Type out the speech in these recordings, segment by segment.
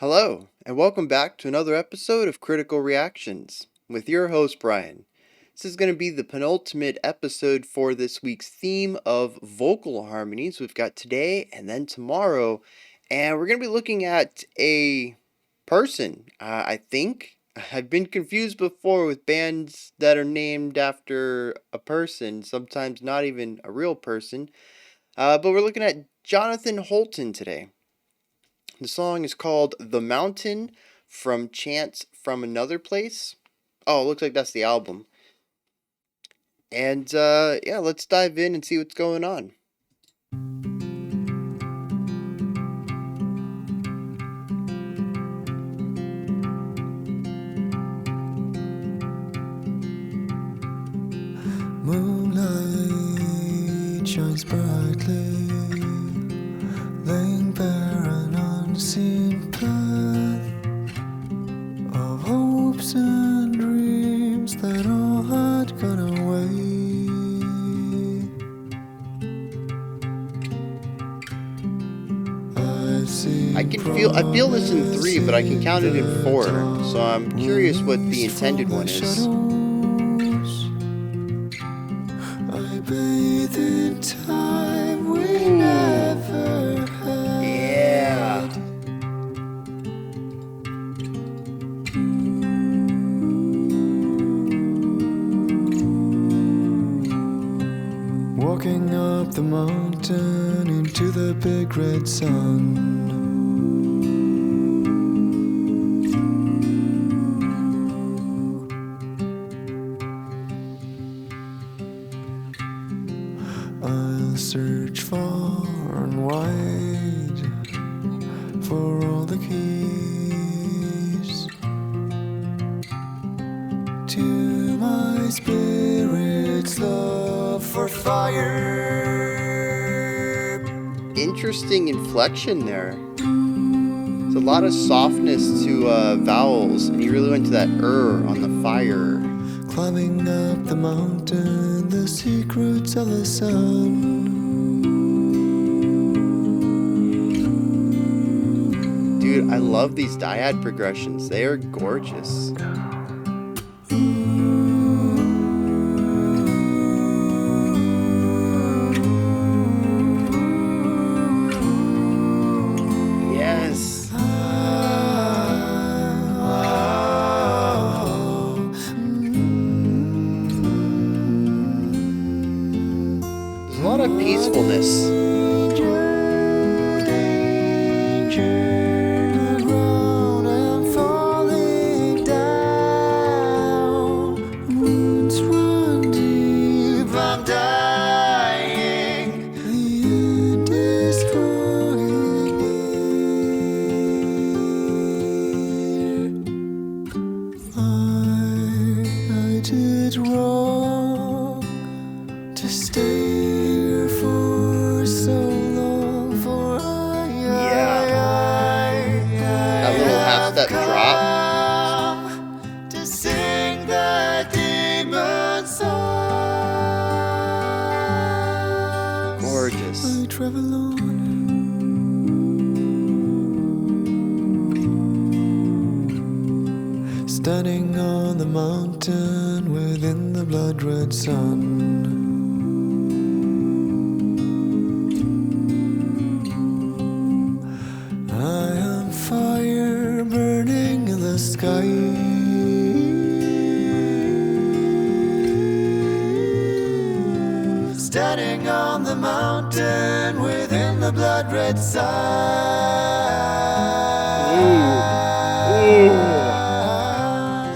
Hello, and welcome back to another episode of Critical Reactions with your host, Bryan. This is going to be the penultimate episode for this week's theme of vocal harmonies. We've got today and then tomorrow, and we're going to be looking at a person. I think I've been confused before with bands that are named after a person, sometimes not even a real person. But we're looking at Jonathan Hultén today. The song is called The Mountain from Chants From Another Place. Oh, it looks like that's the album. And yeah, let's dive in and see what's going on. Moonlight shines brightly, laying bare an unseen path of hopes and dreams that all had gone away. I feel this in 3, but I can count it in 4. So I'm curious what the intended one is. I bathe in time we never had. Yeah. Walking up the mountain into the big red sun. I'll search far and wide for all the keys to my spirit's love for fire. Interesting inflection there. There's a lot of softness to vowels, and he really went to that on the fire. Climbing up the mountain, the secrets of the sun. Dude, I love these dyad progressions. They are gorgeous. Yes. There's a lot of peacefulness. Did wrong to stay here for so long, for That little half-step drop. to sing the demon song. Gorgeous. I travel on. Standing on the mountain within the blood-red sun. I am fire burning in the sky. Standing on the mountain within the blood-red sun. Ooh.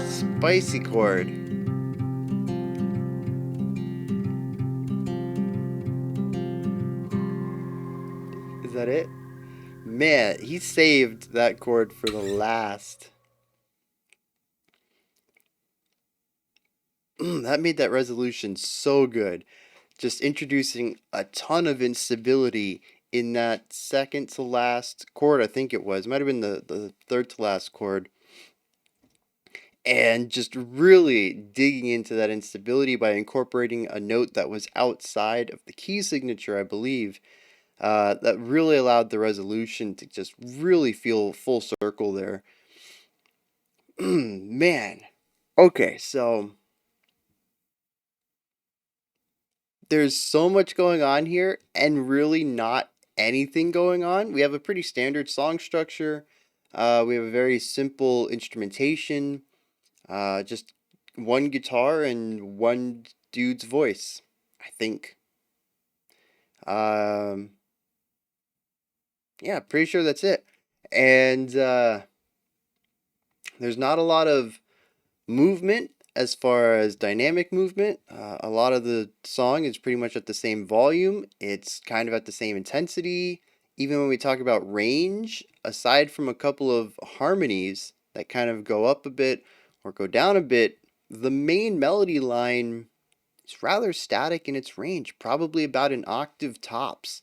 Spicy chord. Is that it? Man, he saved that chord for the last. That made that resolution so good. Just introducing a ton of instability in that second to last chord, I think it was. It might have been the third to last chord. And just really digging into that instability by incorporating a note that was outside of the key signature, I believe. that really allowed the resolution to just really feel full circle there. Man. Okay, so there's so much going on here and really not anything going on. We have a pretty standard song structure. We have a very simple instrumentation, just one guitar and one dude's voice, I think. Um, yeah, pretty sure that's it. And there's not a lot of movement as far as dynamic movement. A lot of the song is pretty much at the same volume, it's kind of at the same intensity. Even when we talk about range, aside from a couple of harmonies that kind of go up a bit or go down a bit, the main melody line is rather static in its range, probably about an octave tops.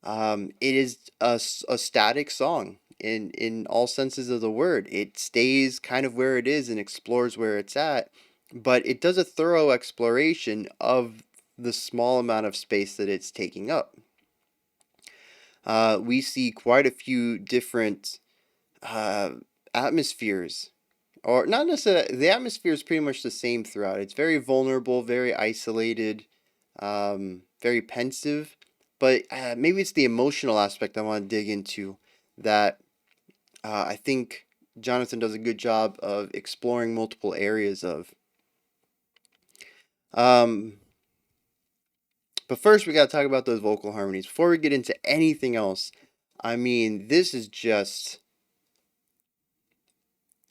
It is a static song in all senses of the word. It stays kind of where it is and explores where it's at, but it does a thorough exploration of the small amount of space that it's taking up. We see quite a few different uh, atmospheres, or not necessarily. The atmosphere is pretty much the same throughout. It's very vulnerable, very isolated, very pensive. But maybe it's the emotional aspect I want to dig into that I think Jonathan does a good job of exploring multiple areas of. Um, but first, we got to talk about those vocal harmonies. Before we get into anything else, I mean, this is just.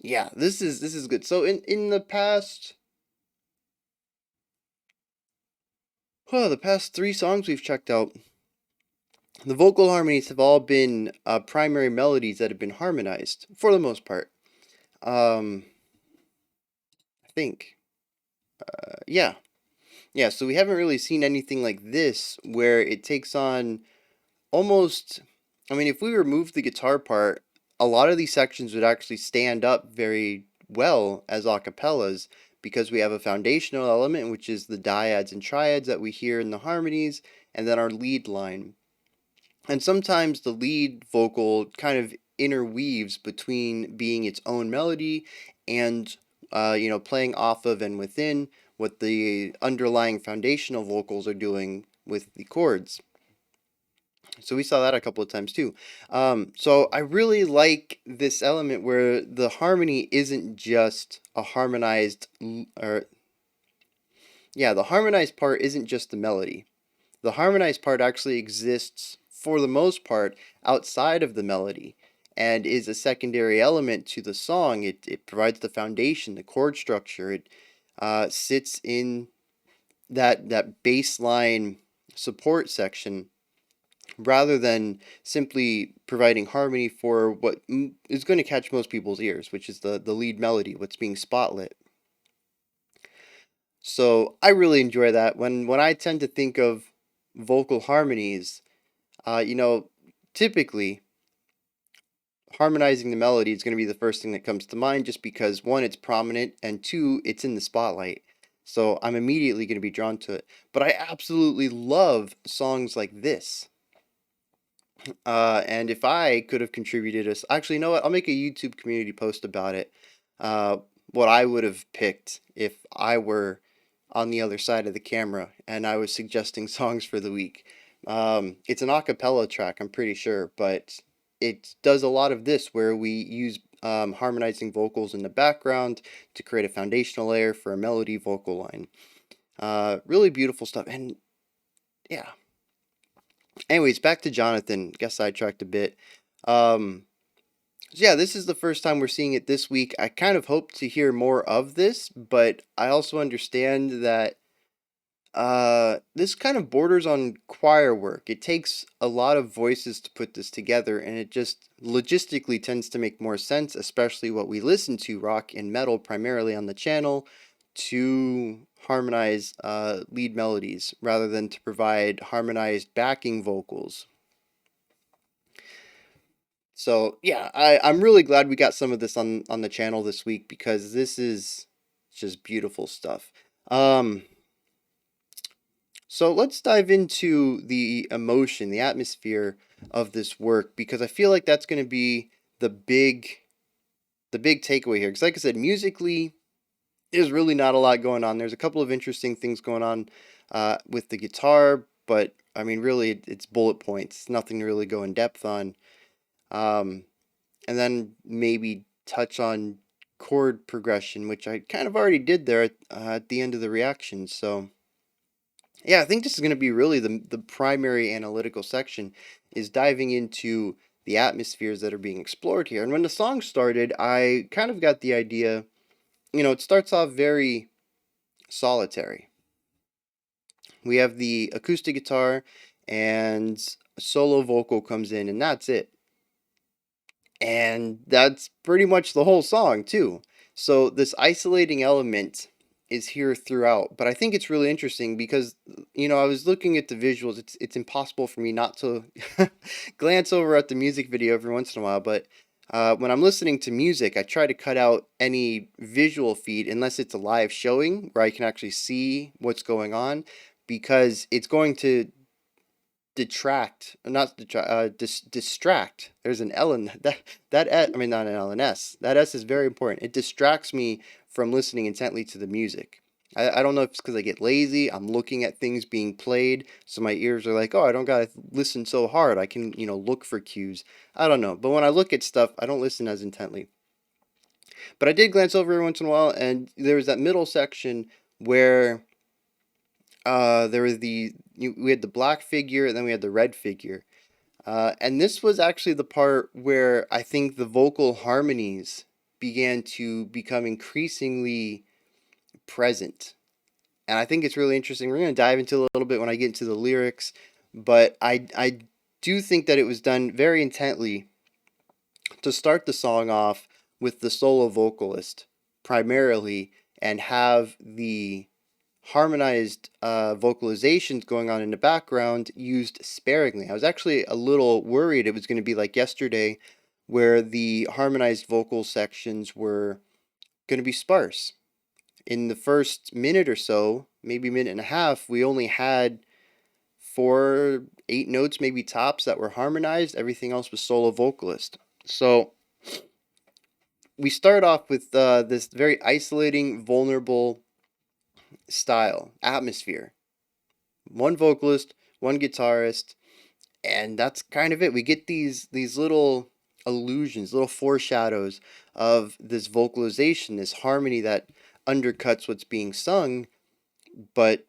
Yeah, this is good. So in the past, well, the past three songs we've checked out, the vocal harmonies have all been primary melodies that have been harmonized for the most part. I think, yeah, yeah. So we haven't really seen anything like this where it takes on almost. I mean, if we remove the guitar part, a lot of these sections would actually stand up very well as acapellas because we have a foundational element, which is the dyads and triads that we hear in the harmonies, and then our lead line. And sometimes the lead vocal kind of interweaves between being its own melody and, playing off of and within what the underlying foundational vocals are doing with the chords. So we saw that a couple of times too. So I really like this element where the harmony isn't just a harmonized, or yeah, the harmonized part isn't just the melody. The harmonized part actually exists for the most part outside of the melody and is a secondary element to the song. It provides the foundation, the chord structure. It sits in that baseline support section rather than simply providing harmony for what is going to catch most people's ears, which is the lead melody, what's being spotlit. So I really enjoy that. When I tend to think of vocal harmonies, uh, you know, typically harmonizing the melody is going to be the first thing that comes to mind just because one, it's prominent, and two, it's in the spotlight. So I'm immediately going to be drawn to it. But I absolutely love songs like this. And if I could have contributed a, actually, you know what? I'll make a YouTube community post about it. Uh, what I would have picked if I were on the other side of the camera and I was suggesting songs for the week. It's an a cappella track, I'm pretty sure, but it does a lot of this where we use harmonizing vocals in the background to create a foundational layer for a melody vocal line. Really beautiful stuff. And yeah. Anyways, back to Jonathan. Got sidetracked a bit. Um, so yeah, this is the first time we're seeing it this week. I kind of hope to hear more of this, but I also understand that this kind of borders on choir work. It takes a lot of voices to put this together, and it just logistically tends to make more sense, especially what we listen to, rock and metal, primarily on the channel, to harmonize lead melodies rather than to provide harmonized backing vocals. So yeah, I'm really glad we got some of this on the channel this week because this is just beautiful stuff. Um, So let's dive into the emotion, the atmosphere of this work, because I feel like that's going to be the big the big takeaway here. Because like I said, musically, there's really not a lot going on. There's a couple of interesting things going on with the guitar, but I mean, really, it's bullet points. Nothing to really go in depth on. Um, and then maybe touch on chord progression, which I kind of already did there at the end of the reaction. So yeah, I think this is going to be really the primary analytical section is diving into the atmospheres that are being explored here. And when the song started, I kind of got the idea, it starts off very solitary. We have the acoustic guitar and a solo vocal comes in, and that's it. And that's pretty much the whole song, too. So this isolating element is here throughout, but I think it's really interesting because I was looking at the visuals. It's impossible for me not to glance over at the music video every once in a while, but when I'm listening to music, I try to cut out any visual feed unless it's a live showing where I can actually see what's going on, because it's going to not detract, distract. There's an L in that S, I mean, not an L, an S. That S is very important. It distracts me from listening intently to the music. I don't know if it's because I get lazy. I'm looking at things being played, so my ears are like, oh, I don't gotta listen so hard. I can, look for cues. I don't know. But when I look at stuff, I don't listen as intently. But I did glance over every once in a while, and there was that middle section where there was we had the black figure, and then we had the red figure. And this was actually the part where I think the vocal harmonies began to become increasingly present. And I think it's really interesting. We're going to dive into a little bit when I get into the lyrics, but I do think that it was done very intently to start the song off with the solo vocalist primarily and have the harmonized vocalizations going on in the background used sparingly. I was actually a little worried it was going to be like yesterday, where the harmonized vocal sections were going to be sparse. In the first minute or so, maybe minute and a half, we only had 8 notes, maybe tops, that were harmonized. Everything else was solo vocalist. So we start off with this very isolating, vulnerable style, atmosphere. One vocalist, one guitarist, and that's kind of it. We get these little illusions, little foreshadows of this vocalization, this harmony that undercuts what's being sung, but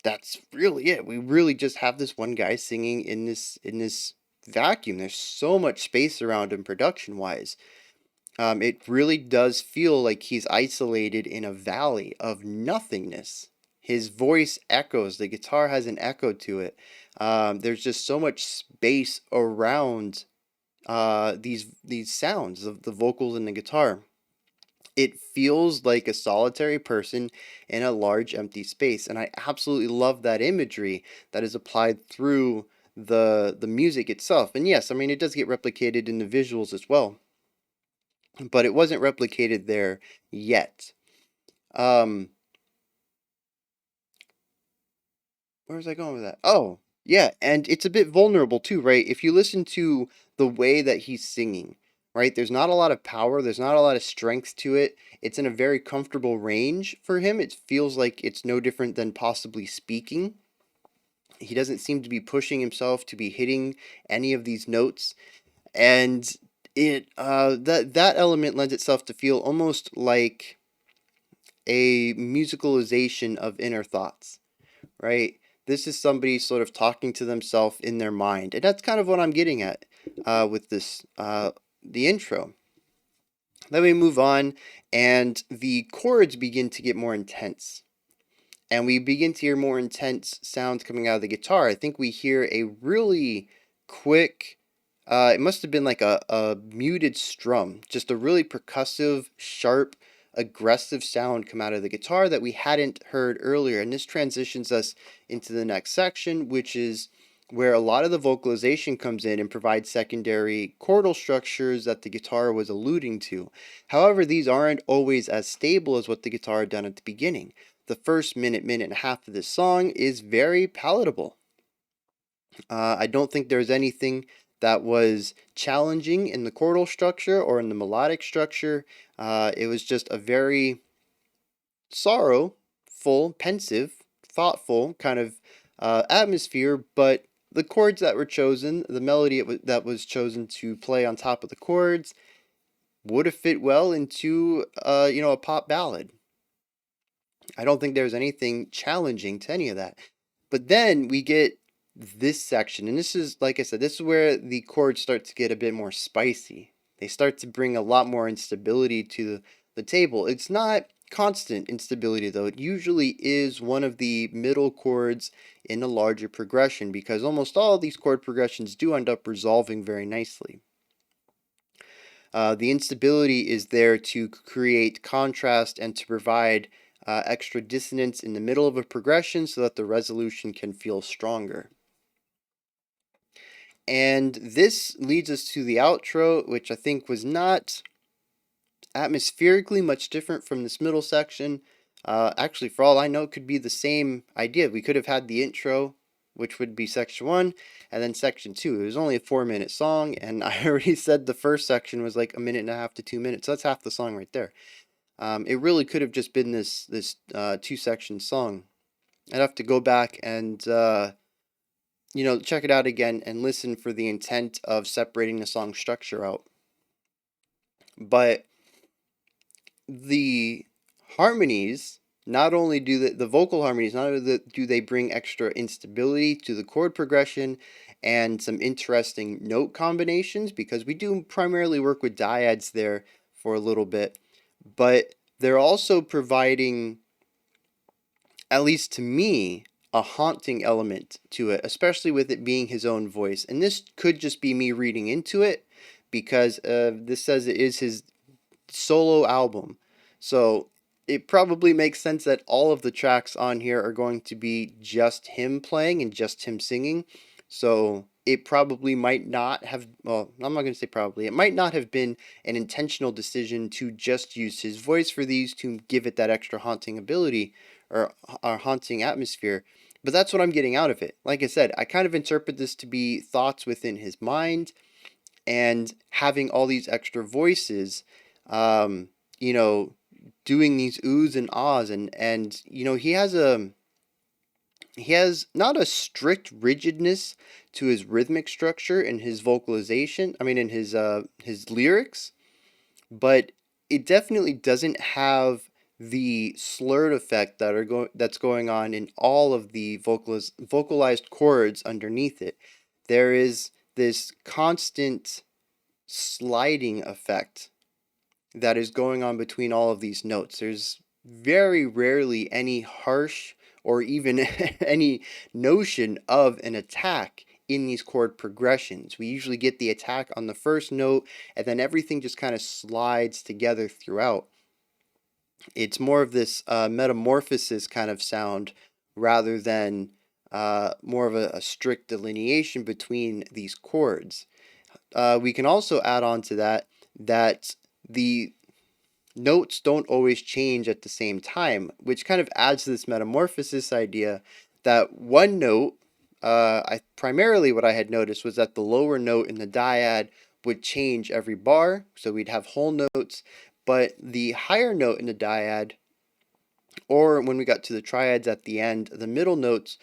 that's really it. We really just have this one guy singing in this vacuum. There's so much space around him production wise. It really does feel like he's isolated in a valley of nothingness. His voice echoes. The guitar has an echo to it. There's just so much space around these sounds of the vocals and the guitar. It feels like a solitary person in a large empty space, and I absolutely love that imagery that is applied through the music itself. And yes, I mean it does get replicated in the visuals as well, but it wasn't replicated there yet. Um, where was I going with that? Oh, yeah, and it's a bit vulnerable too, right? If you listen to the way that he's singing, right? There's not a lot of power, there's not a lot of strength to it. It's in a very comfortable range for him. It feels like it's no different than possibly speaking. He doesn't seem to be pushing himself to be hitting any of these notes, and that element lends itself to feel almost like a musicalization of inner thoughts, right? This is somebody sort of talking to themselves in their mind, and that's kind of what I'm getting at with this the intro. Then we move on, and the chords begin to get more intense, and we begin to hear more intense sounds coming out of the guitar. I think we hear a really quick, it must have been like a muted strum, just a really percussive, sharp, aggressive sound come out of the guitar that we hadn't heard earlier. And this transitions us into the next section, which is where a lot of the vocalization comes in and provides secondary chordal structures that the guitar was alluding to. However, these aren't always as stable as what the guitar had done at the beginning. the first minute and a half of this song is very palatable. I don't think there's anything that was challenging in the chordal structure or in the melodic structure. It was just a very sorrowful, pensive, thoughtful kind of atmosphere, but the chords that were chosen, the melody that was chosen to play on top of the chords, would have fit well into a pop ballad. I don't think there's anything challenging to any of that. But then we get this section, and this is, like I said, this is where the chords start to get a bit more spicy. They start to bring a lot more instability to the table. It's not constant instability, though. It usually is one of the middle chords in a larger progression, because almost all of these chord progressions do end up resolving very nicely. The instability is there to create contrast and to provide extra dissonance in the middle of a progression so that the resolution can feel stronger. And this leads us to the outro, which I think was not atmospherically much different from this middle section. Actually, for all I know, it could be the same idea. We could have had the intro, which would be section 1, and then section 2. It was only a 4-minute song, and I already said the first section was like 1.5 to 2 minutes. So that's half the song right there. It really could have just been this 2-section song. I'd have to go back and check it out again and listen for the intent of separating the song structure out. But the harmonies, not only do the vocal harmonies, not only do they bring extra instability to the chord progression and some interesting note combinations, because we do primarily work with dyads there for a little bit, but they're also providing, at least to me, a haunting element to it, especially with it being his own voice. And this could just be me reading into it, because this says it is his solo album. So it probably makes sense that all of the tracks on here are going to be just him playing and just him singing. So it probably might not have, well, I'm not going to say probably, it might not have been an intentional decision to just use his voice for these to give it that extra haunting ability or haunting atmosphere. But that's what I'm getting out of it. Like I said, I kind of interpret this to be thoughts within his mind and having all these extra voices, doing these oohs and ahs, and he has not a strict rigidness to his rhythmic structure in his vocalization. I mean, in his lyrics, but it definitely doesn't have the slurred effect that's going on in all of the vocalized chords underneath it. There is this constant sliding effect that is going on between all of these notes. There's very rarely any harsh or even any notion of an attack in these chord progressions. We usually get the attack on the first note, and then everything just kind of slides together throughout. It's more of this metamorphosis kind of sound rather than more of a strict delineation between these chords. We can also add on to that the notes don't always change at the same time, which kind of adds to this metamorphosis idea that one note, primarily what I had noticed was that the lower note in the dyad would change every bar, so we'd have whole notes, but the higher note in the dyad, or when we got to the triads at the end, the middle notes,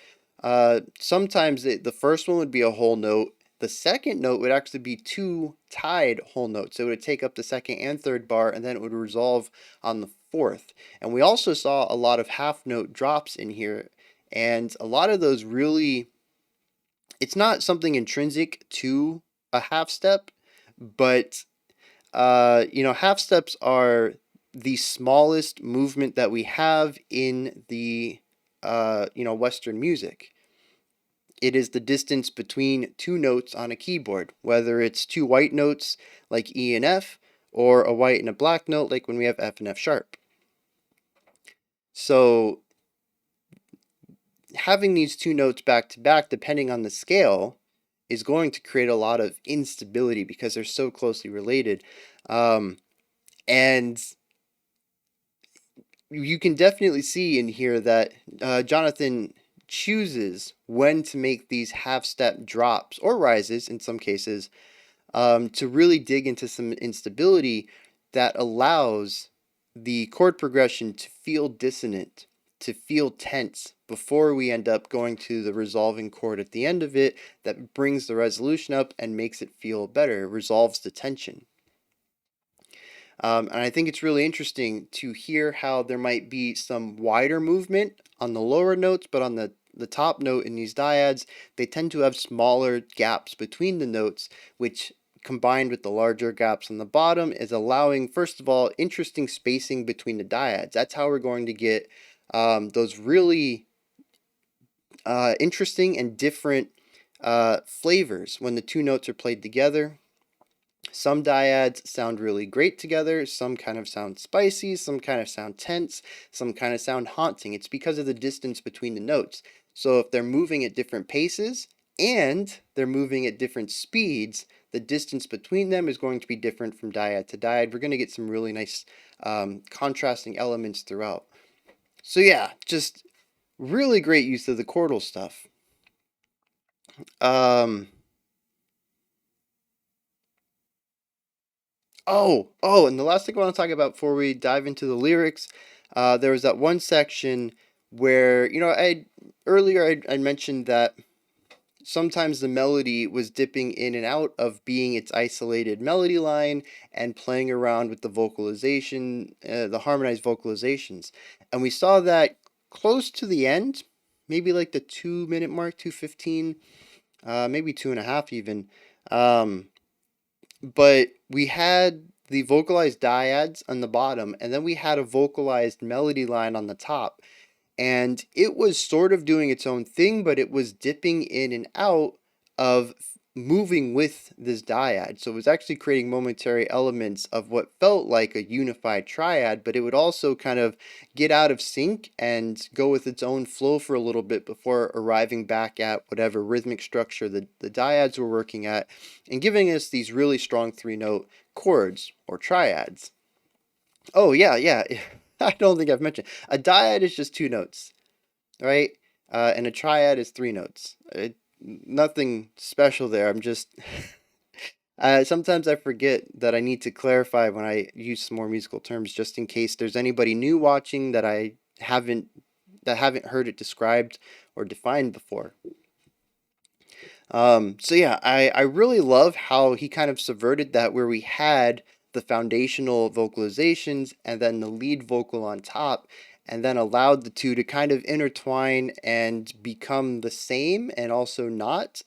sometimes the first one would be a whole note. The second note would actually be 2 tied whole notes. So it would take up the second and third bar, and then it would resolve on the fourth. And we also saw a lot of half note drops in here, and a lot of those really, it's not something intrinsic to a half step, but half steps are the smallest movement that we have in the Western music. It is the distance between 2 notes on a keyboard, whether it's 2 white notes like E and F, or a white and a black note like when we have F and F sharp. So having these 2 notes back to back, depending on the scale, is going to create a lot of instability because they're so closely related. And you can definitely see in here that Jonathan chooses when to make these half-step drops or rises in some cases, to really dig into some instability that allows the chord progression to feel dissonant, to feel tense before we end up going to the resolving chord at the end of it that brings the resolution up and makes it feel better, it resolves the tension. And I think it's really interesting to hear how there might be some wider movement on the lower notes, but on the top note in these dyads, they tend to have smaller gaps between the notes, which combined with the larger gaps on the bottom is allowing, first of all, interesting spacing between the dyads. That's how we're going to get those really interesting and different flavors when the two notes are played together. Some dyads sound really great together, some kind of sound spicy, some kind of sound tense, some kind of sound haunting. It's because of the distance between the notes. So if they're moving at different paces and they're moving at different speeds, the distance between them is going to be different from dyad to dyad. We're going to get some really nice contrasting elements throughout. So yeah, just really great use of the chordal stuff. Um, and the last thing I want to talk about before we dive into the lyrics, there was that one section where, I mentioned that sometimes the melody was dipping in and out of being its isolated melody line and playing around with the vocalization, the harmonized vocalizations. And we saw that close to the end, maybe like the 2 minute mark, 2:15, maybe 2.5 even. But we had the vocalized dyads on the bottom, and then we had a vocalized melody line on the top. And it was sort of doing its own thing, but it was dipping in and out of moving with this dyad. So it was actually creating momentary elements of what felt like a unified triad, but it would also kind of get out of sync and go with its own flow for a little bit before arriving back at whatever rhythmic structure the dyads were working at and giving us these really strong 3 note chords or triads. Oh, yeah, yeah. I don't think I've mentioned. A dyad is just 2 notes, right? And a triad is 3 notes. Nothing special there. I'm just. Sometimes I forget that I need to clarify when I use some more musical terms, just in case there's anybody new watching that haven't heard it described or defined before. So yeah, I really love how he kind of subverted that, where we had the foundational vocalizations and then the lead vocal on top, and then allowed the two to kind of intertwine and become the same and also not,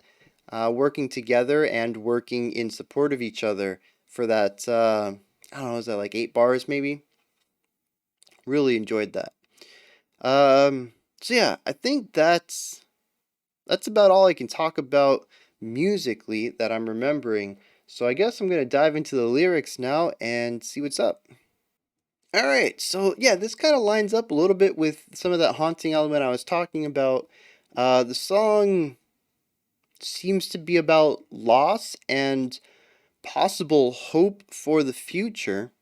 working together and working in support of each other for that. I don't know, is that like 8 bars maybe? Really enjoyed that. So yeah, I think that's about all I can talk about musically that I'm remembering. So I guess I'm going to dive into the lyrics now and see what's up. All right, so yeah, this kind of lines up a little bit with some of that haunting element I was talking about. The song seems to be about loss and possible hope for the future,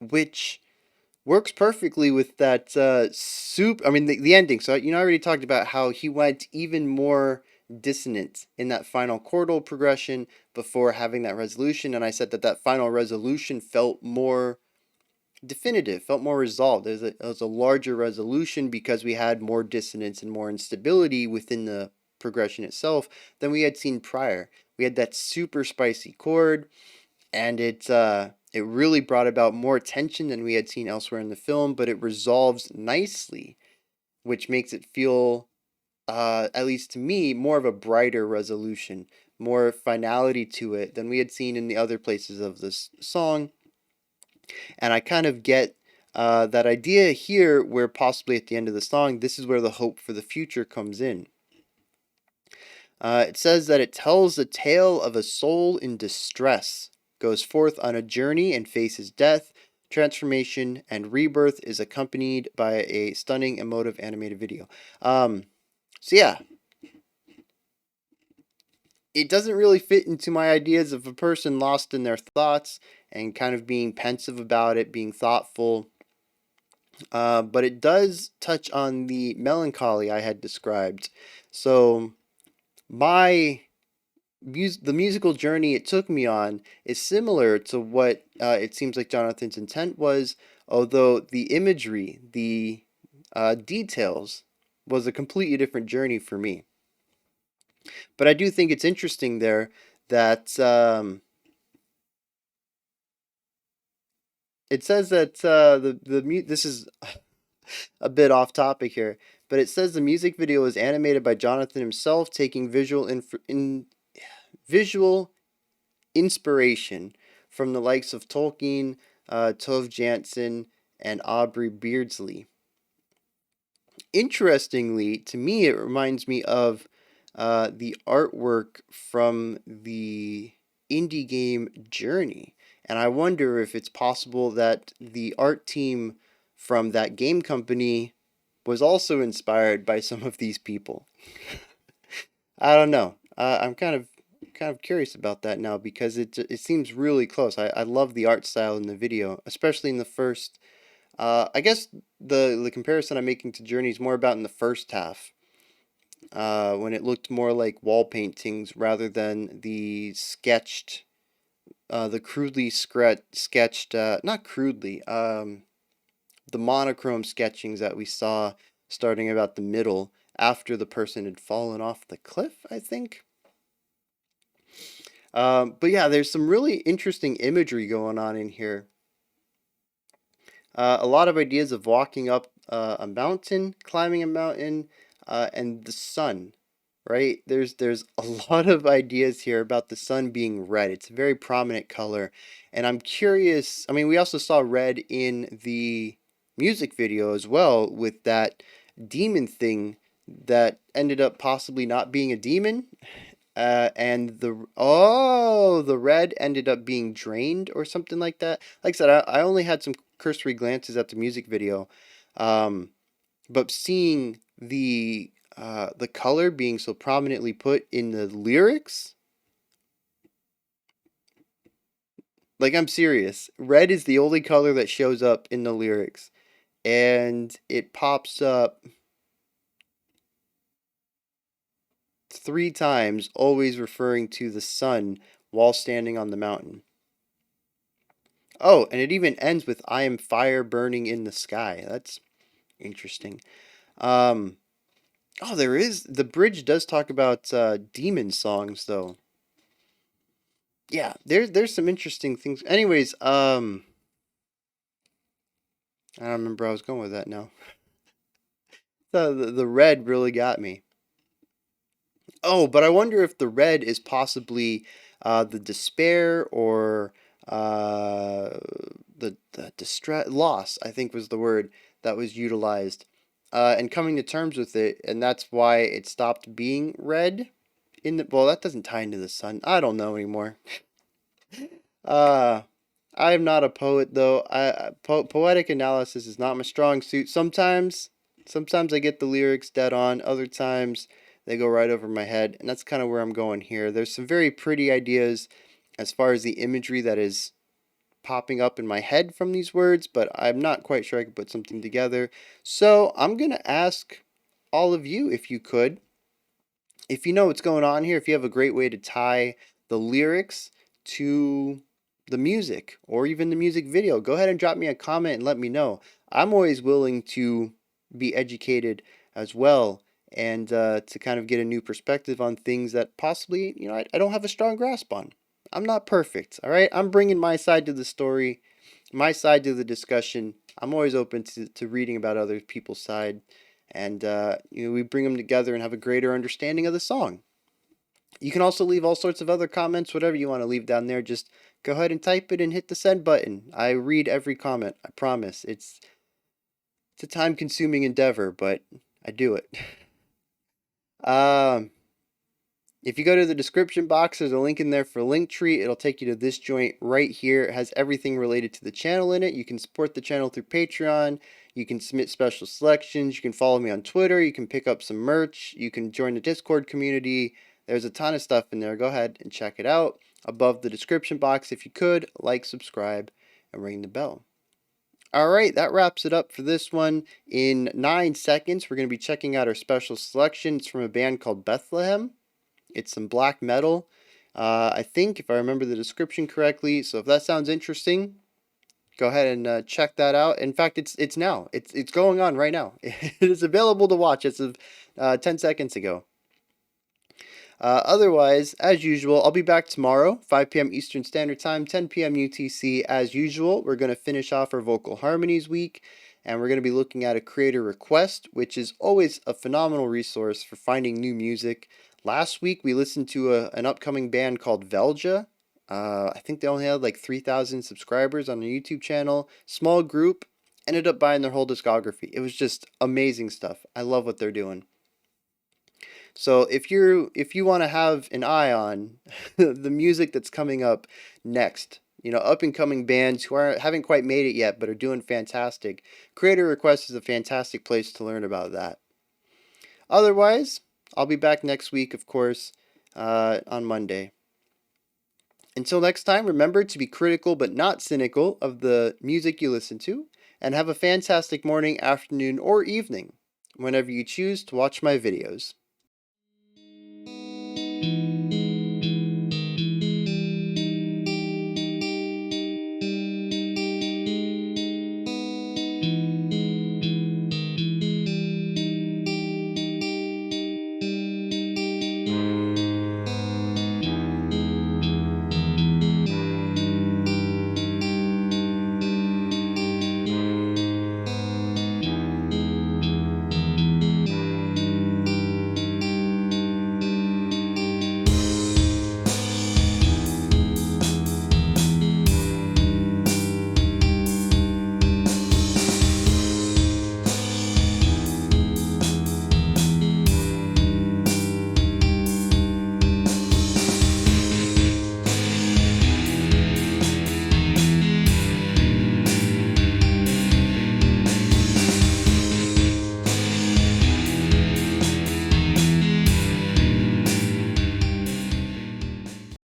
which works perfectly with that the ending. So I already talked about how he went even more dissonant in that final chordal progression before having that resolution, and I said that that final resolution felt more definitive, felt more resolved. It was a larger resolution because we had more dissonance and more instability within the progression itself than we had seen prior. We had that super spicy chord, and it really brought about more tension than we had seen elsewhere in the film, but it resolves nicely, which makes it feel, at least to me, more of a brighter resolution, more finality to it than we had seen in the other places of this song. And I kind of get that idea here, where possibly at the end of the song, this is where the hope for the future comes in. It says that it tells the tale of a soul in distress, goes forth on a journey and faces death, transformation, and rebirth, is accompanied by a stunning, emotive animated video. So yeah, it doesn't really fit into my ideas of a person lost in their thoughts and kind of being pensive about it, being thoughtful. but it does touch on the melancholy I had described. So my the musical journey it took me on is similar to what it seems like Jonathan's intent was, although the imagery, the details, was a completely different journey for me. But I do think it's interesting there that it says that this is a bit off topic here, but it says the music video was animated by Jonathan himself, taking visual inspiration from the likes of Tolkien, Tove Jansson, and Aubrey Beardsley. Interestingly, to me, it reminds me of the artwork from the indie game Journey. And I wonder if it's possible that the art team from that game company was also inspired by some of these people. I don't know. I'm kind of curious about that now because it seems really close. I love the art style in the video, especially in the first. I guess the comparison I'm making to Journey is more about in the first half, when it looked more like wall paintings rather than the crudely sketched, not crudely, the monochrome sketchings that we saw starting about the middle after the person had fallen off the cliff, I think. But yeah, there's some really interesting imagery going on in here. A lot of ideas of walking up a mountain, climbing a mountain, and the sun. Right? There's a lot of ideas here about the sun being red. It's a very prominent color, and I'm curious. I mean, we also saw red in the music video as well with that demon thing that ended up possibly not being a demon. And the red ended up being drained or something like that. Like I said, I only had some cursory glances at the music video, um, but seeing the color being so prominently put in the lyrics, like I'm serious. Red is the only color that shows up in the lyrics, and it pops up 3 times, always referring to the sun while standing on the mountain. Oh, and it even ends with "I am fire burning in the sky." That's interesting. Um, oh, the bridge does talk about demon songs though. Yeah, there's some interesting things. Anyways, I don't remember where I was going with that now. The red really got me. Oh, but I wonder if the red is possibly the despair or the distress loss, I think was the word that was utilized, and coming to terms with it, and that's why it stopped being red. Well, that doesn't tie into the sun. I don't know anymore. Uh, I am not a poet though. Poetic analysis is not my strong suit. Sometimes I get the lyrics dead on. Other times they go right over my head, and that's kind of where I'm going here. There's some very pretty ideas as far as the imagery that is popping up in my head from these words, but I'm not quite sure I can put something together. So I'm gonna ask all of you if you could, if you know what's going on here, if you have a great way to tie the lyrics to the music or even the music video, go ahead and drop me a comment and let me know. I'm always willing to be educated as well, and to kind of get a new perspective on things that possibly, I don't have a strong grasp on. I'm not perfect, all right? I'm bringing my side to the story, my side to the discussion. I'm always open to reading about other people's side, and we bring them together and have a greater understanding of the song. You can also leave all sorts of other comments, whatever you want to leave down there. Just go ahead and type it and hit the send button. I read every comment. I promise. It's a time-consuming endeavor, but I do it. Um, if you go to the description box, there's a link in there for Linktree. It'll take you to this joint right here. It has everything related to the channel in it. You can support the channel through Patreon. You can submit special selections. You can follow me on Twitter. You can pick up some merch. You can join the Discord community. There's a ton of stuff in there. Go ahead and check it out. Above the description box, if you could, like, subscribe, and ring the bell. All right, that wraps it up for this one. In 9 seconds, we're going to be checking out our special selection. It's from a band called Bethlehem. It's some black metal. I think, if I remember the description correctly, so if that sounds interesting, go ahead and check that out. In fact, it's now. It's going on right now. It is available to watch as of 10 seconds ago. Otherwise, as usual, I'll be back tomorrow, 5 p.m. Eastern Standard Time, 10 p.m. UTC. As usual, we're going to finish off our Vocal Harmonies week, and we're going to be looking at a creator request, which is always a phenomenal resource for finding new music. Last week, we listened to an upcoming band called Velja. I think they only had like 3,000 subscribers on their YouTube channel. Small group, ended up buying their whole discography. It was just amazing stuff. I love what they're doing. So if you want to have an eye on the music that's coming up next, up and coming bands who haven't quite made it yet but are doing fantastic, Creator Request is a fantastic place to learn about that. Otherwise, I'll be back next week, of course, on Monday. Until next time, remember to be critical but not cynical of the music you listen to, and have a fantastic morning, afternoon, or evening whenever you choose to watch my videos.